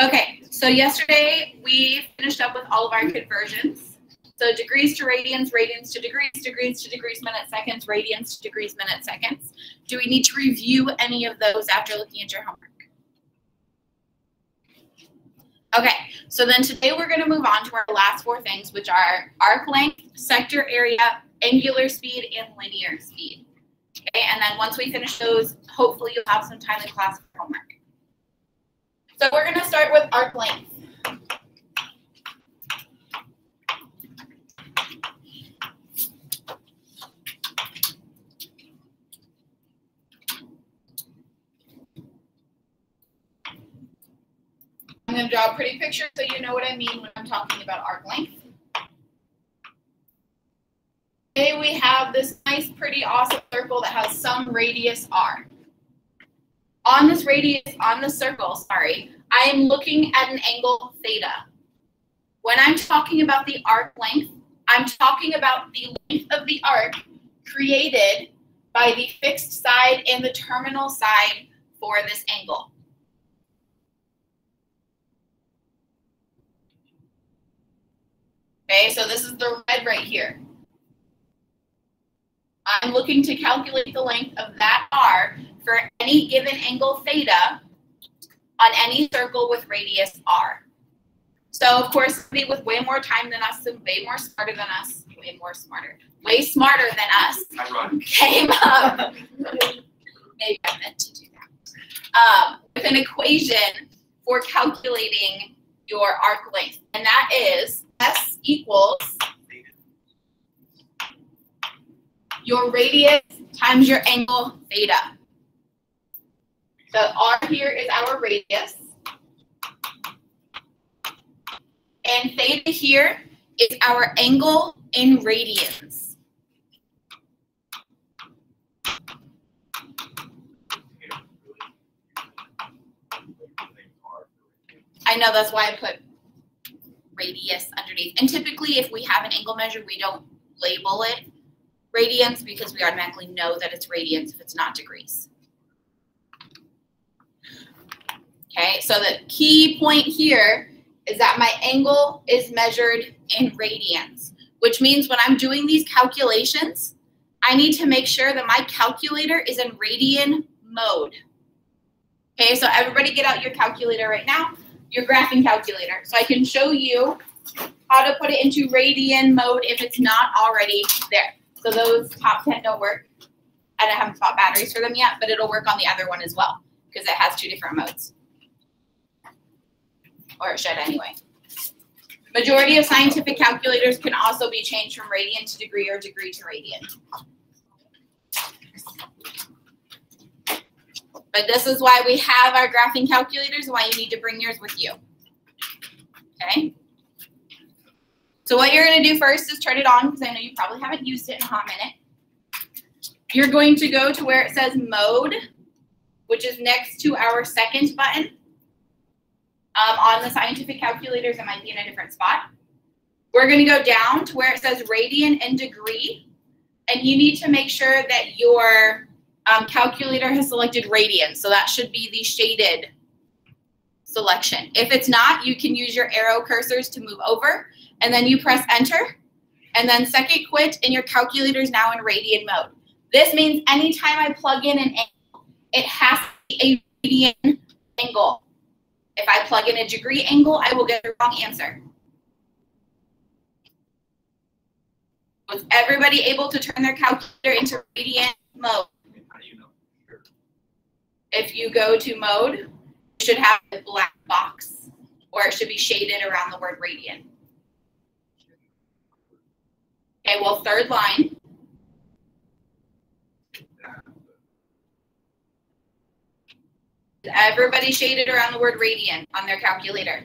Okay, so yesterday we finished up with all of our conversions. So degrees to radians, radians to degrees, degrees to degrees, minutes, seconds, radians to degrees, minutes, seconds. Do we need to review any of those after looking at your homework? Okay, so then today we're going to move on to our last four things, which are arc length, sector area, angular speed, and linear speed. Okay, and then once we finish those, hopefully you'll have some time in class for homework. So we're going to start with arc length. I'm going to draw a pretty picture so you know what I mean when I'm talking about arc length. Okay, we have this nice, pretty, awesome circle that has some radius r. On this radius, on the circle, sorry, I am looking at an angle theta. When I'm talking about the arc length, I'm talking about the length of the arc created by the fixed side and the terminal side for this angle. Okay, so this is the red right here. I'm looking to calculate the length of that r for any given angle theta on any circle with radius r. So, of course, somebody with way more time than us and way more smarter than us, way smarter than us came up, maybe I meant to do that, with an equation for calculating your arc length, and that is S equals your radius times your angle theta. So R here is our radius. And theta here is our angle in radians. I know, that's why I put radius underneath. And typically if we have an angle measure, we don't label it radians because we automatically know that it's radians if it's not degrees. Okay, so the key point here is that my angle is measured in radians, which means when I'm doing these calculations, I need to make sure that my calculator is in radian mode. Okay, so everybody get out your calculator right now, your graphing calculator, so I can show you how to put it into radian mode if it's not already there. So those top 10 don't work. I haven't bought batteries for them yet, but it'll work on the other one as well because it has two different modes. Or it should anyway. Majority of scientific calculators can also be changed from radian to degree or degree to radian. But this is why we have our graphing calculators and why you need to bring yours with you. Okay? So what you're going to do first is turn it on because I know you probably haven't used it in a hot minute. You're going to go to where it says mode, which is next to our second button. On the scientific calculators, it might be in a different spot. We're going to go down to where it says radian and degree, and you need to make sure that your calculator has selected radian, so that should be the shaded selection. If it's not, you can use your arrow cursors to move over, and then you press enter, and then second quit, and your calculator is now in radian mode. This means anytime I plug in an angle, it has to be a radian angle. If I plug in a degree angle, I will get the wrong answer. Was everybody able to turn their calculator into radian mode? How do you know? Sure. If you go to mode, it should have a black box, or it should be shaded around the word radian. Okay, well, third line. Everybody shaded around the word radian on their calculator.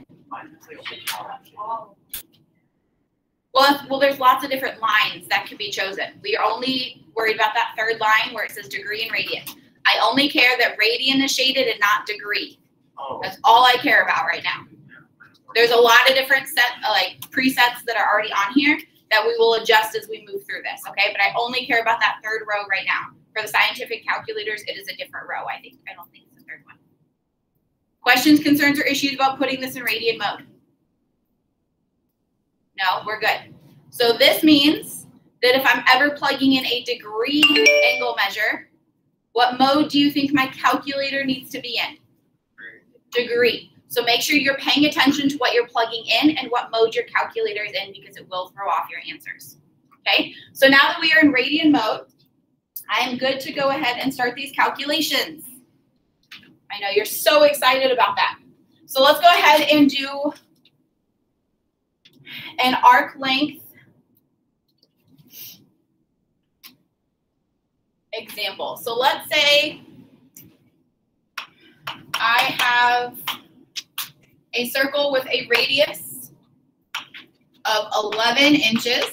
Well, there's lots of different lines that could be chosen. We are only worried about that third line where it says degree and radian. I only care that radian is shaded and not degree. That's all I care about right now. There's a lot of different presets that are already on here that we will adjust as we move through this, okay? But I only care about that third row right now. For the scientific calculators, it is a different row, I think. I don't think it's the third one. Question Questions, concerns, or issues about putting this in radian mode? No, we're good. So this means that if I'm ever plugging in a degree angle measure, what mode do you think my calculator needs to be in? Degree. So make sure you're paying attention to what you're plugging in and what mode your calculator is in, because it will throw off your answers. Okay, so now that we are in radian mode, I am good to go ahead and start these calculations. I know you're so excited about that. So let's go ahead and do an arc length example. So let's say I have a circle with a radius of 11 inches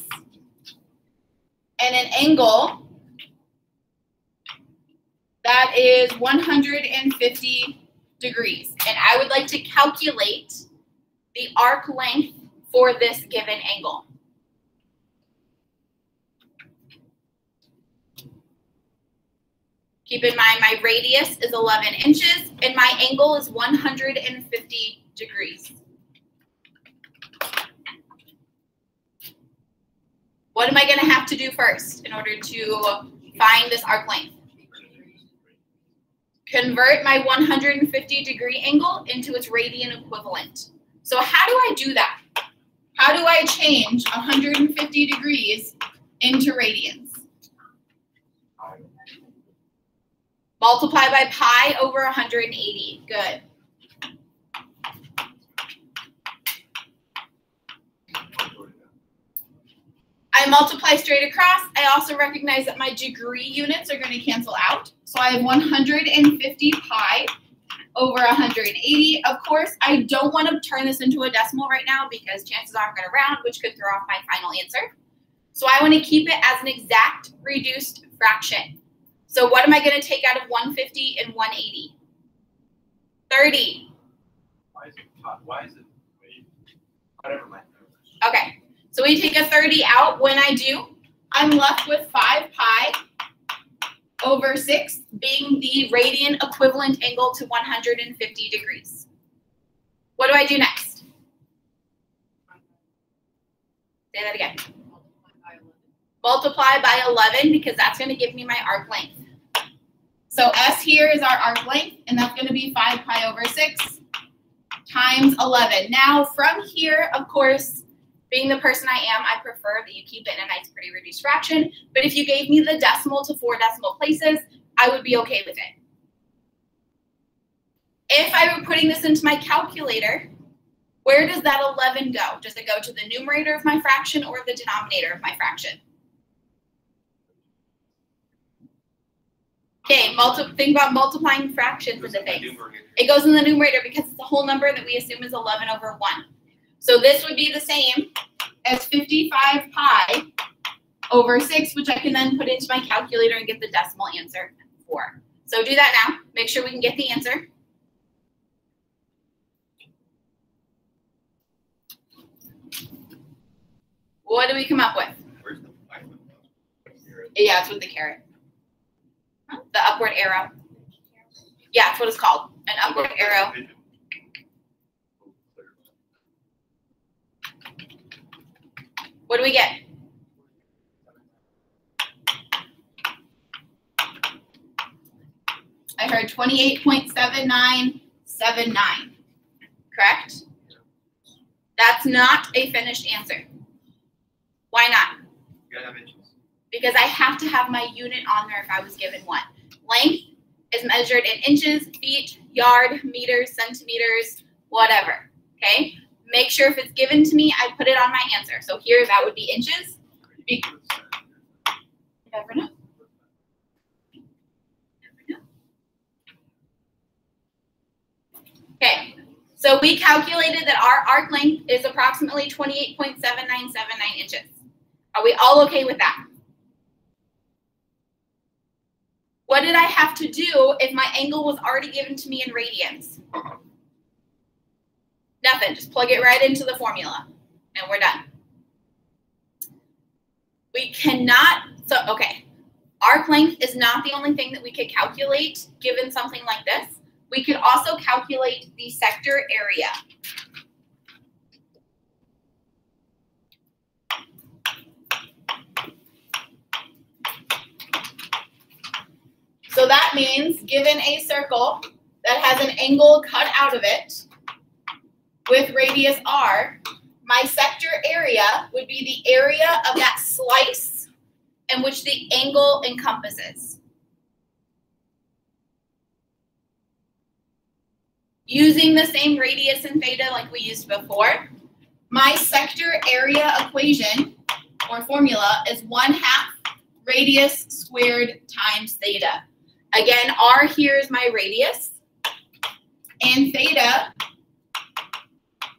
and an angle that is 150 degrees. And I would like to calculate the arc length for this given angle. Keep in mind my radius is 11 inches and my angle is 150 degrees. What am I going to have to do first in order to find this arc length? Convert my 150 degree angle into its radian equivalent. So how do I do that? How do I change 150 degrees into radians? Multiply by pi over 180. Good. I multiply straight across. I also recognize that my degree units are going to cancel out. So I have 150 pi over 180. Of course, I don't want to turn this into a decimal right now because chances are I'm going to round, which could throw off my final answer. So I want to keep it as an exact reduced fraction. So what am I going to take out of 150 and 180? 30. Why is it whatever my Okay. So we take a 30 out. When I do, I'm left with 5 pi over 6 being the radian equivalent angle to 150 degrees. What do I do next? Say that again. Multiply by 11 because that's going to give me my arc length. So S here is our arc length, and that's going to be 5 pi over 6 times 11. Now from here, of course, being the person I am, I prefer that you keep it in a nice, pretty reduced fraction. But if you gave me the decimal to 4 decimal places, I would be okay with it. If I were putting this into my calculator, where does that 11 go? Does it go to the numerator of my fraction or the denominator of my fraction? Okay, think about multiplying fractions into things. It goes in the numerator because it's a whole number that we assume is 11 over 1. So this would be the same as 55 pi over 6, which I can then put into my calculator and get the decimal answer for. So do that now. Make sure we can get the answer. What do we come up with? Yeah, it's with the caret. The upward arrow. Yeah, that's what it's called. An upward arrow. What do we get? I heard 28.7979. Correct? That's not a finished answer. Why not? You gotta have inches. Because I have to have my unit on there if I was given one. Length is measured in inches, feet, yard, meters, centimeters, whatever. Okay? Make sure if it's given to me, I put it on my answer. So here, that would be inches. You never know. Okay, so we calculated that our arc length is approximately 28.7979 inches. Are we all okay with that? What did I have to do if my angle was already given to me in radians? Nothing, just plug it right into the formula, and we're done. We cannot, okay, arc length is not the only thing that we could calculate given something like this. We could also calculate the sector area. So that means given a circle that has an angle cut out of it with radius r, my sector area would be the area of that slice in which the angle encompasses. Using the same radius and theta like we used before, my sector area equation or formula is 1/2 radius squared times theta. Again, r here is my radius, and theta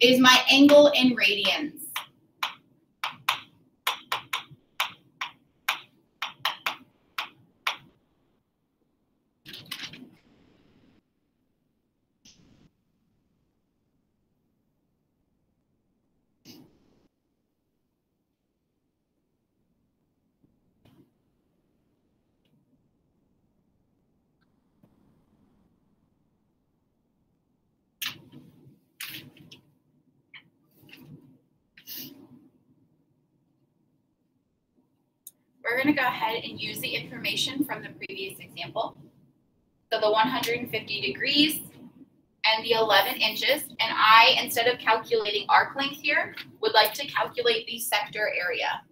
is my angle in radians. We're going to go ahead and use the information from the previous example. So the 150 degrees and the 11 inches. And I, instead of calculating arc length here, would like to calculate the sector area.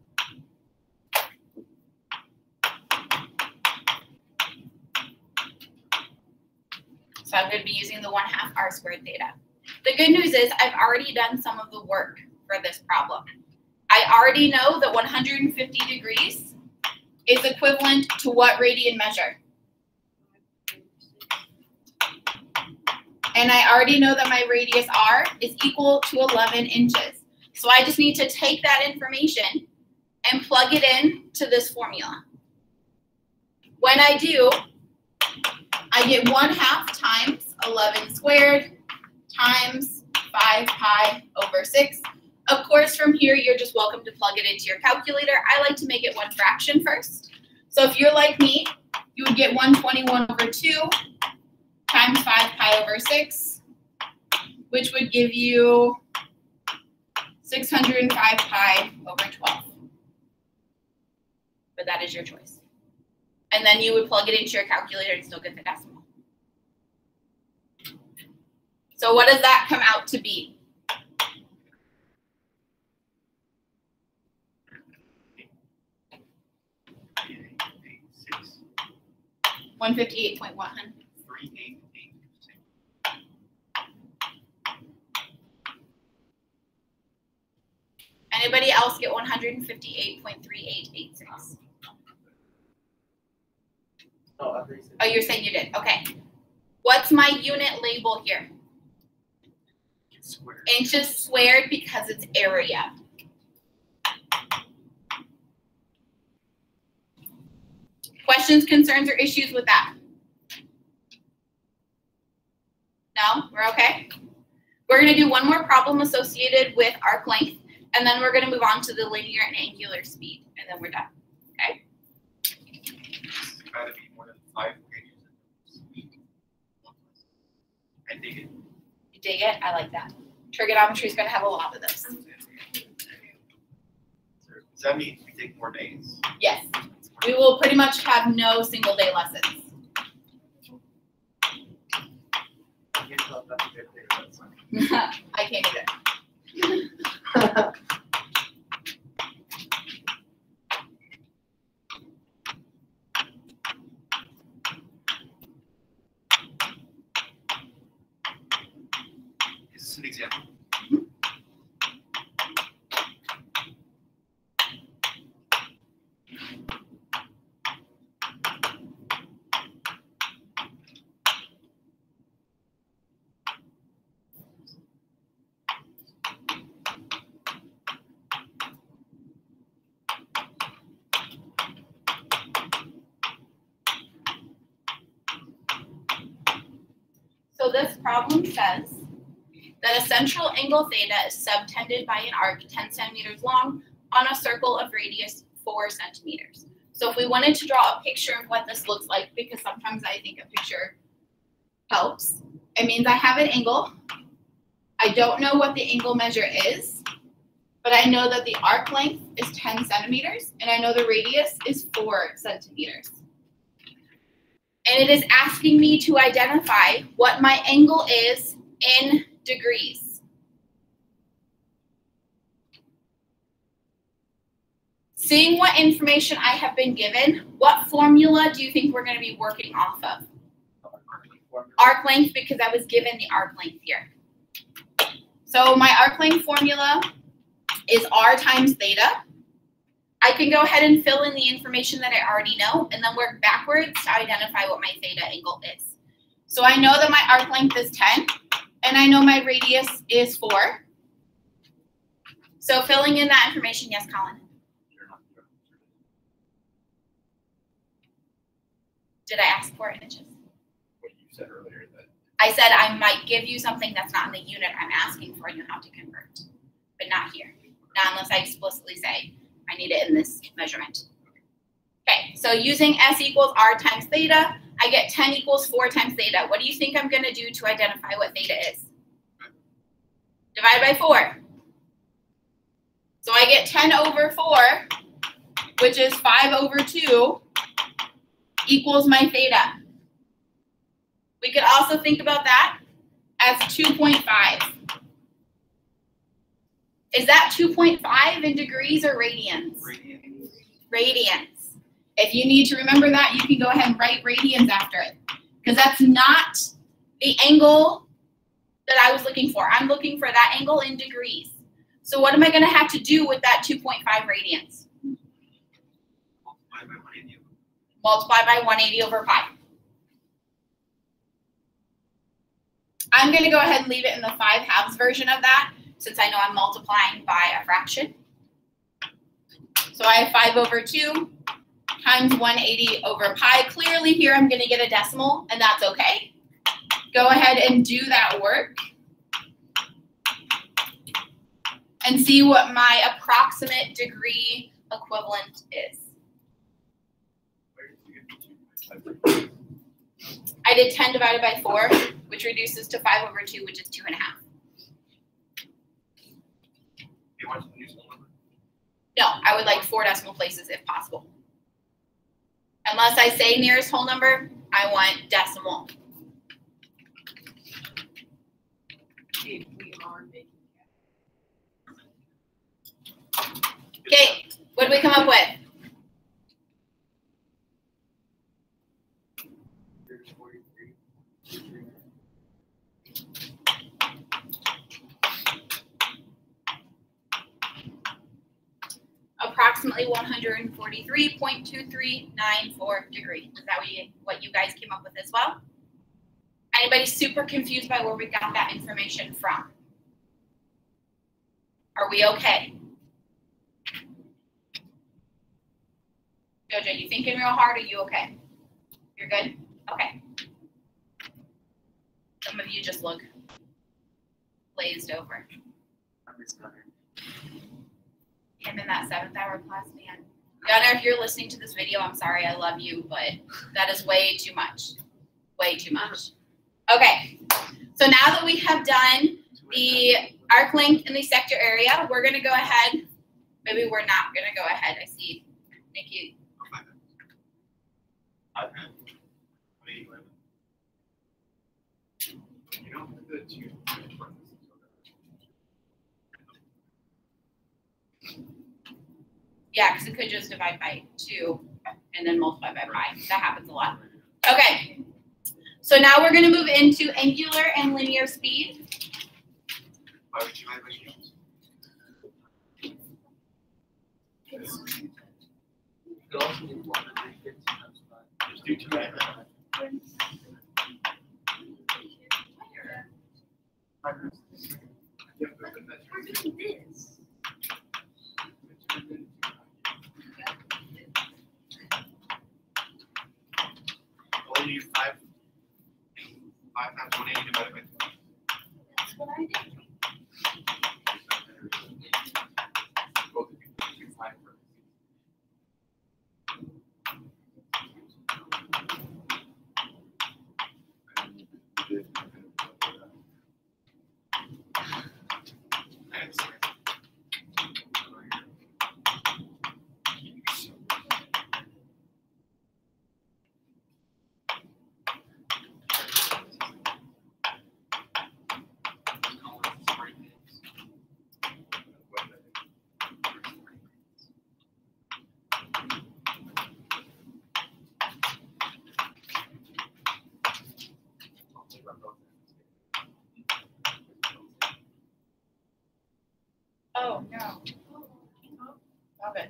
So I'm going to be using the 1/2 r squared theta. The good news is I've already done some of the work for this problem. I already know that 150 degrees is equivalent to what radian measure? And I already know that my radius r is equal to 11 inches. So I just need to take that information and plug it in to this formula. When I do, I get 1/2 times 11 squared times 5 pi over 6. Of course, from here, you're just welcome to plug it into your calculator. I like to make it one fraction first. So if you're like me, you would get 121 over 2 times 5 pi over 6, which would give you 605 pi over 12. But that is your choice. And then you would plug it into your calculator and still get the decimal. So what does that come out to be? 158.1. Anybody else get 158.3886? Oh, you're saying you did. Okay. What's my unit label here? Squared. Inches squared because it's area. Questions, concerns, or issues with that? No? We're okay? We're going to do one more problem associated with arc length, and then we're going to move on to the linear and angular speed, and then we're done. Okay? It's got to be more than 5 pages. I dig it. You dig it? I like that. Trigonometry is going to have a lot of this. Does that mean we take more days? Yes. We will pretty much have no single day lessons. I can't either. Is this an example? So this problem says that a central angle theta is subtended by an arc 10 centimeters long on a circle of radius 4 centimeters. So if we wanted to draw a picture of what this looks like, because sometimes I think a picture helps, It means I have an angle. I don't know what the angle measure is, but I know that the arc length is 10 centimeters, and I know the radius is 4 centimeters. And it is asking me to identify what my angle is in degrees. Seeing what information I have been given, what formula do you think we're going to be working off of? Arc length, because I was given the arc length here. So my arc length formula is r times theta. I can go ahead and fill in the information that I already know and then work backwards to identify what my theta angle is. So I know that my arc length is 10, and I know my radius is 4. So filling in that information, yes, Colin? Did I ask for it in inches? What you said earlier that I said I might give you something that's not in the unit I'm asking for, and you have to convert, but not here. Not unless I explicitly say I need it in this measurement. Okay, so using S equals R times theta, I get 10 equals 4 times theta. What do you think I'm going to do to identify what theta is? Divide by 4. So I get 10 over 4, which is 5 over 2, equals my theta. We could also think about that as 2.5. Is that 2.5 in degrees or radians? radians. Radians. If you need to remember that, you can go ahead and write radians after it, because that's not the angle that I was looking for. I'm looking for that angle in degrees. So what am I going to have to do with that 2.5 radians? Multiply by 180 over pi. I'm going to go ahead and leave it in the 5/2 version of that, since I know I'm multiplying by a fraction. So I have 5 over 2 times 180 over pi. Clearly here I'm going to get a decimal, and that's okay. Go ahead and do that work and see what my approximate degree equivalent is. I did 10 divided by 4, which reduces to 5 over 2, which is 2.5. You want to use one number? No, I would like 4 decimal places if possible. Unless I say nearest whole number, I want decimal. We are making Okay, what did we come up with? Approximately 143.2394 degrees. Is that what you guys came up with as well? Anybody super confused by where we got that information from? Are we okay? Jojo, you thinking real hard? Are you okay? You're good? Okay. Some of you just look glazed over. I'm in that 7th hour class, man. Gunnar, if you're listening to this video, I'm sorry, I love you, but that is way too much. Way too much. Okay, so now that we have done the arc length and the sector area, we're going to go ahead. Maybe we're not going to go ahead. I see Nikki. You don't have the 2. Yeah, because it could just divide by 2 and then multiply by pi. That happens a lot. Okay, so now we're going to move into angular and linear speed. Why would you divide by units? Just do 2 by 5. Well, you 5 times 180 divided by 3. That's what I did. Both of you do 5 for Oh, no. Love it.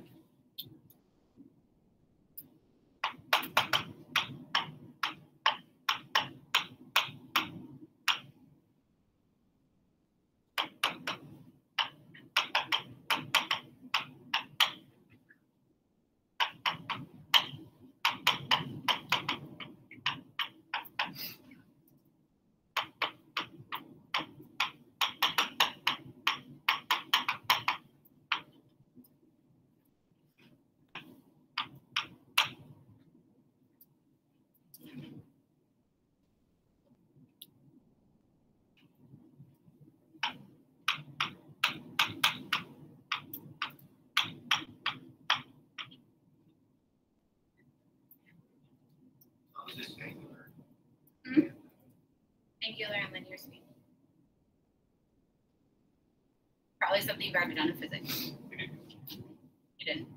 This angular. Angular and linear speed. Probably something you've already done in physics. We did. You didn't.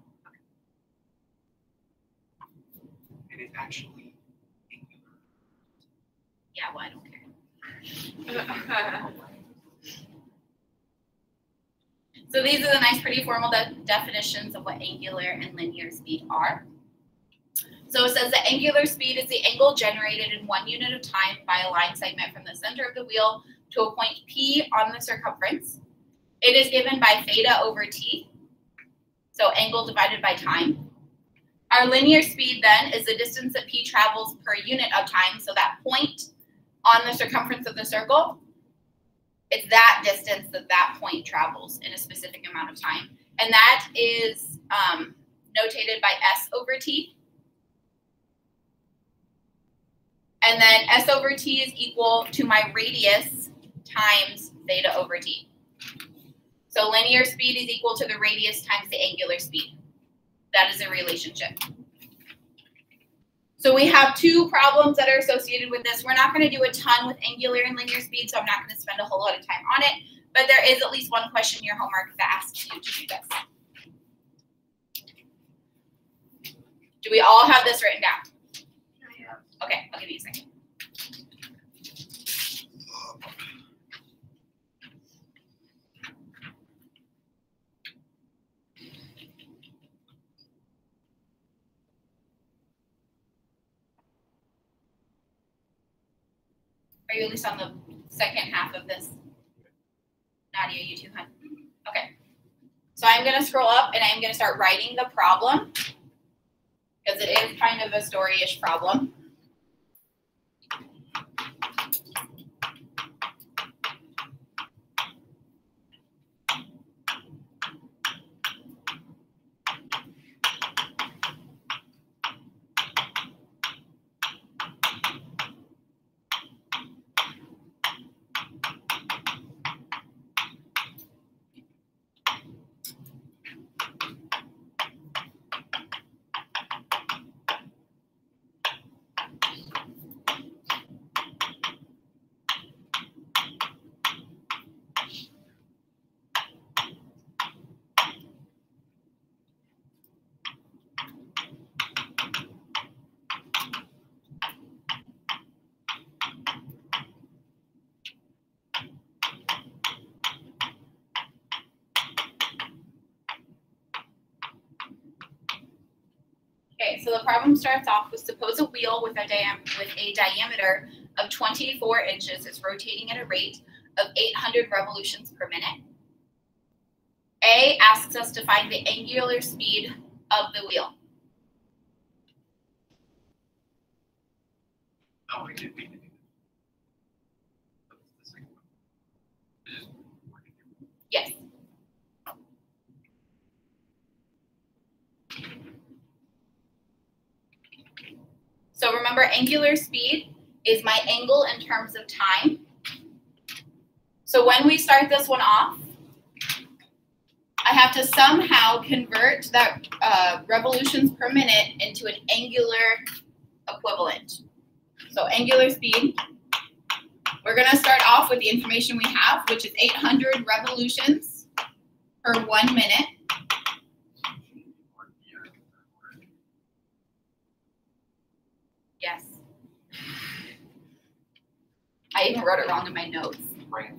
It is actually angular. Yeah, well, I don't care. So these are the nice, pretty formal definitions of what angular and linear speed are. So it says that angular speed is the angle generated in 1 unit of time by a line segment from the center of the wheel to a point P on the circumference. It is given by theta over t, so angle divided by time. Our linear speed then is the distance that P travels per unit of time, so that point on the circumference of the circle, it's that distance that that point travels in a specific amount of time. And that is notated by S over t. And then S over t is equal to my radius times theta over t. So linear speed is equal to the radius times the angular speed. That is a relationship. So we have two problems that are associated with this. We're not going to do a ton with angular and linear speed, so I'm not going to spend a whole lot of time on it. But there is at least one question in your homework that asks you to do this. Do we all have this written down? Okay, I'll give you a second. Are you at least on the second half of this? Nadia, you too, huh? Okay. So I'm going to scroll up and I'm going to start writing the problem because it is kind of a story-ish problem. Okay, so the problem starts off with suppose a wheel with a diameter of 24 inches is rotating at a rate of 800 revolutions per minute. A asks us to find the angular speed of the wheel. No, we did. The second one. Yes. So remember, angular speed is my angle in terms of time. So when we start this one off, I have to somehow convert that revolutions per minute into an angular equivalent. So angular speed, we're going to start off with the information we have, which is 800 revolutions per 1 minute. Yes. I even wrote it wrong in my notes. Right.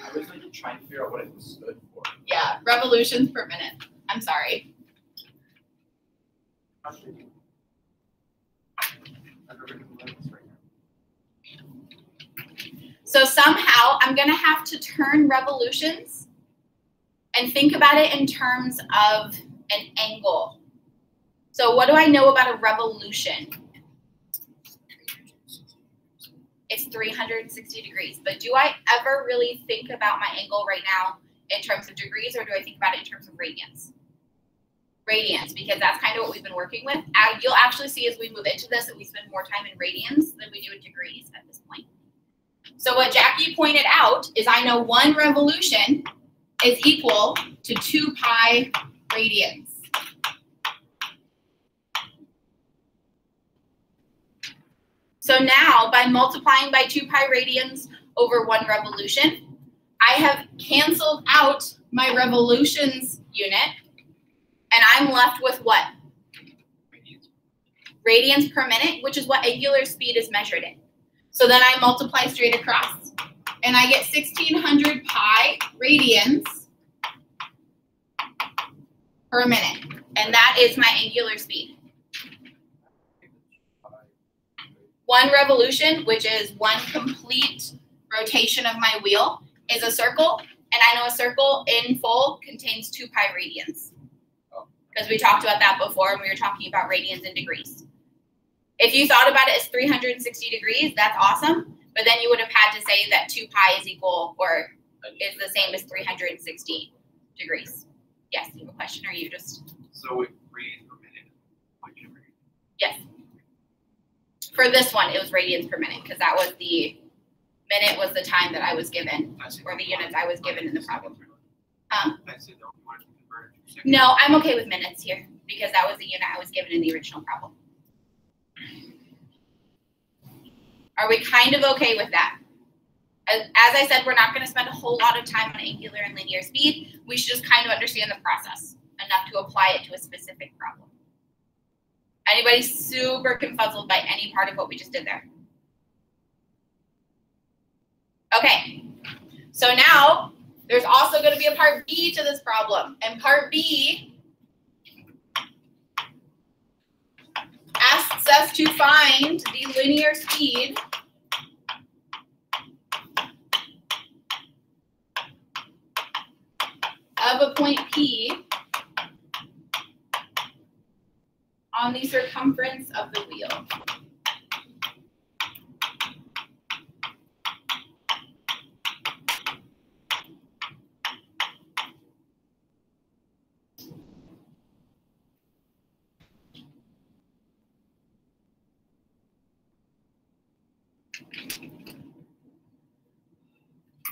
I was like trying to figure out what it stood for. Yeah, revolutions per minute. I'm sorry. I've never been learning this right now. So somehow I'm going to have to turn revolutions and think about it in terms of an angle. So what do I know about a revolution? It's 360 degrees. But do I ever really think about my angle right now in terms of degrees, or do I think about it in terms of radians? Radians, because that's kind of what we've been working with. You'll actually see as we move into this that we spend more time in radians than we do in degrees at this point. So what Jackie pointed out is I know 1 revolution is equal to 2 pi radians. So now, by multiplying by 2 pi radians over 1 revolution, I have canceled out my revolutions unit, and I'm left with what? Radians per minute, which is what angular speed is measured in. So then I multiply straight across, and I get 1600 pi radians per minute, and that is my angular speed. 1 revolution, which is 1 complete rotation of my wheel, is a circle, and I know a circle in full contains 2 pi radians, because we talked about that before when we were talking about radians in degrees. If you thought about it as 360 degrees, that's awesome, but then you would have had to say that 2 pi is equal or is the same as 360 degrees. Yes, you have a question, or you just? So it radians per minute. Yes. For this one, it was radians per minute, because that was the minute was the time that I was given, or the units I was given in the problem. No, I'm okay with minutes here, because that was the unit I was given in the original problem. Are we kind of okay with that? As I said, we're not going to spend a whole lot of time on angular and linear speed. We should just kind of understand the process enough to apply it to a specific problem. Anybody super confuzzled by any part of what we just did there? Okay, so now there's also going to be a part B to this problem. And part B asks us to find the linear speed of a point P on the circumference of the wheel.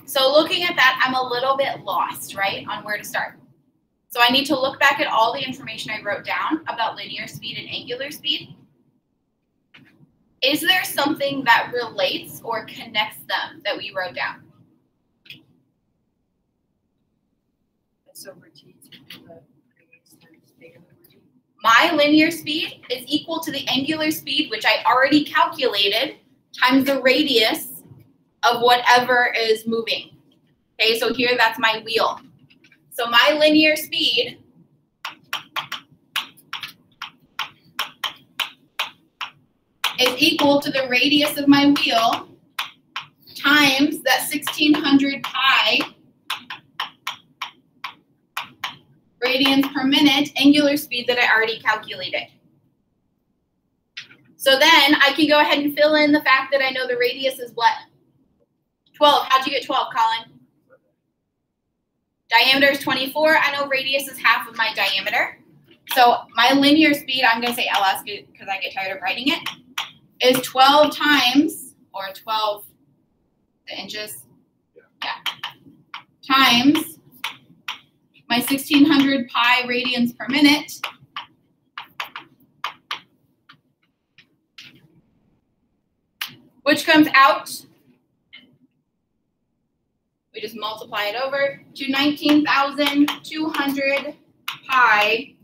So looking at that, I'm a little bit lost, right, on where to start. So I need to look back at all the information I wrote down about linear speed and angular speed. Is there something that relates or connects them that we wrote down? My linear speed is equal to the angular speed, which I already calculated, times the radius of whatever is moving. Okay, so here that's my wheel. So my linear speed is equal to the radius of my wheel times that 1600 pi radians per minute angular speed that I already calculated. So then I can go ahead and fill in the fact that I know the radius is what? 12. How'd you get 12, Colin? Diameter is 24. I know radius is half of my diameter. So my linear speed, I'm going to say LS because I get tired of writing it, is 12 times, or 12 the inches, times my 1600 pi radians per minute, which comes out, we just multiply it over, to 19,200 pi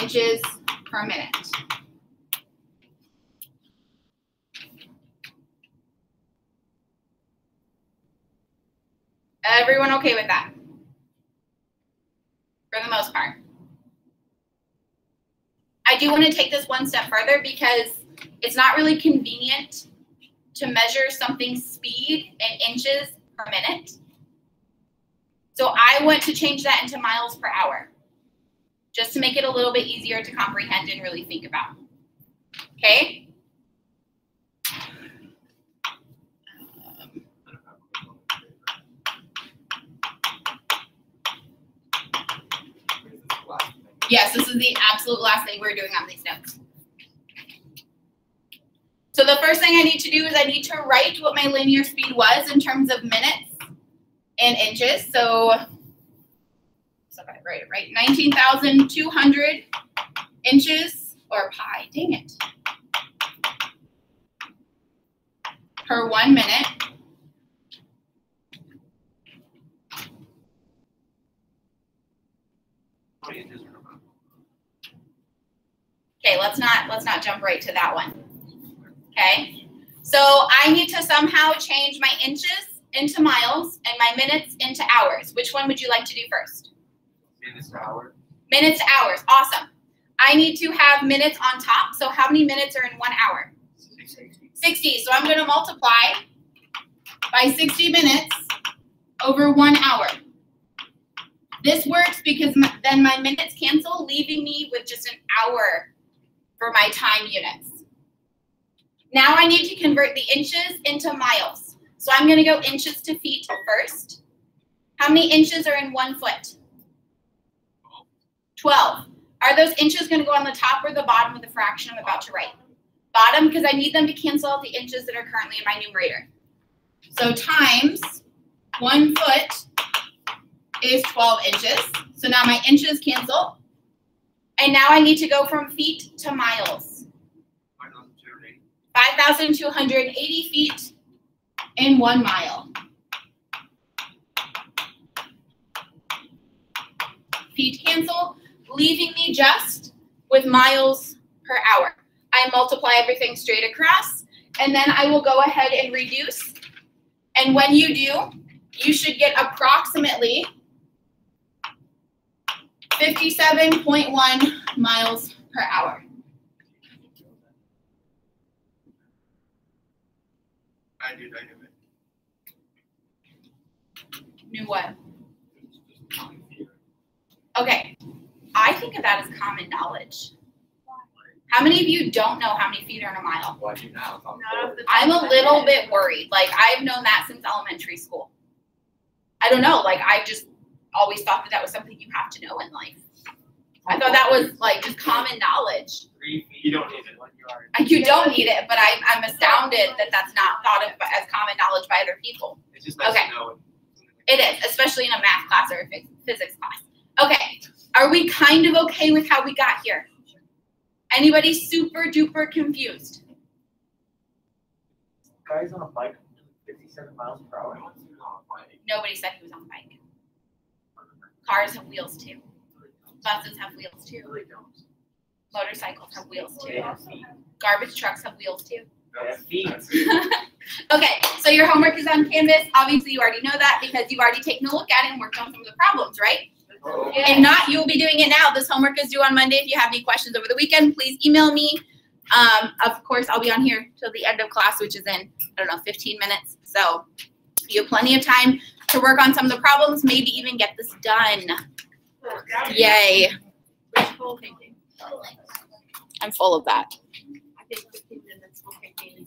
inches per minute. Everyone okay with that? For the most part. I do want to take this one step further because it's not really convenient to measure something's speed in inches per minute. So I want to change that into miles per hour, just to make it a little bit easier to comprehend and really think about. Okay? Yes, this is the absolute last thing we're doing on these notes. So the first thing I need to do is I need to write what my linear speed was in terms of minutes and inches. So I write it right, 19,200 inches, or pi, dang it, per 1 minute. Okay, let's not jump right to that one. Okay, so I need to somehow change my inches into miles and my minutes into hours. Which one would you like to do first? Minutes to hours. Minutes to hours, awesome. I need to have minutes on top. So how many minutes are in 1 hour? 60. So I'm going to multiply by 60 minutes over 1 hour. This works because then my minutes cancel, leaving me with just an hour for my time units. Now I need to convert the inches into miles. So I'm going to go inches to feet first. How many inches are in 1 foot? 12. Are those inches going to go on the top or the bottom of the fraction I'm about to write? Bottom, because I need them to cancel out the inches that are currently in my numerator. So times 1 foot is 12 inches. So now my inches cancel. And now I need to go from feet to miles. 5,280 feet in 1 mile. Feet cancel, leaving me just with miles per hour. I multiply everything straight across, and then I will go ahead and reduce. And when you do, you should get approximately 57.1 miles per hour. I knew it. Knew what? Okay, I think of that as common knowledge. How many of you don't know how many feet are in a mile? Well, I do now. I'm a little bit worried. Like, I've known that since elementary school. I don't know. Like, I just always thought that was something you have to know in life. I thought that was, like, just common knowledge. 3 feet. You don't need it. You don't need it, but I'm astounded that that's not thought of as common knowledge by other people. It's just nice Okay. to know. It is, especially in a math class or a physics class. Okay, are we kind of okay with how we got here? Anybody super duper confused? Guys on a bike 57 miles per hour. Nobody said he was on a bike. Cars have wheels too. Buses have wheels too. Really don't. Motorcycles have wheels They too. have feet. Garbage trucks have wheels too. They have feet. Okay, so your homework is on Canvas. Obviously, you already know that because you've already taken a look at it and worked on some of the problems, right? Yeah. If not, you will be doing it now. This homework is due on Monday. If you have any questions over the weekend, please email me. Of course, I'll be on here till the end of class, which is in, 15 minutes. So you have plenty of time to work on some of the problems, maybe even get this done. Yay. Wishful thinking. I'm full of that. I think 15 minutes will take me.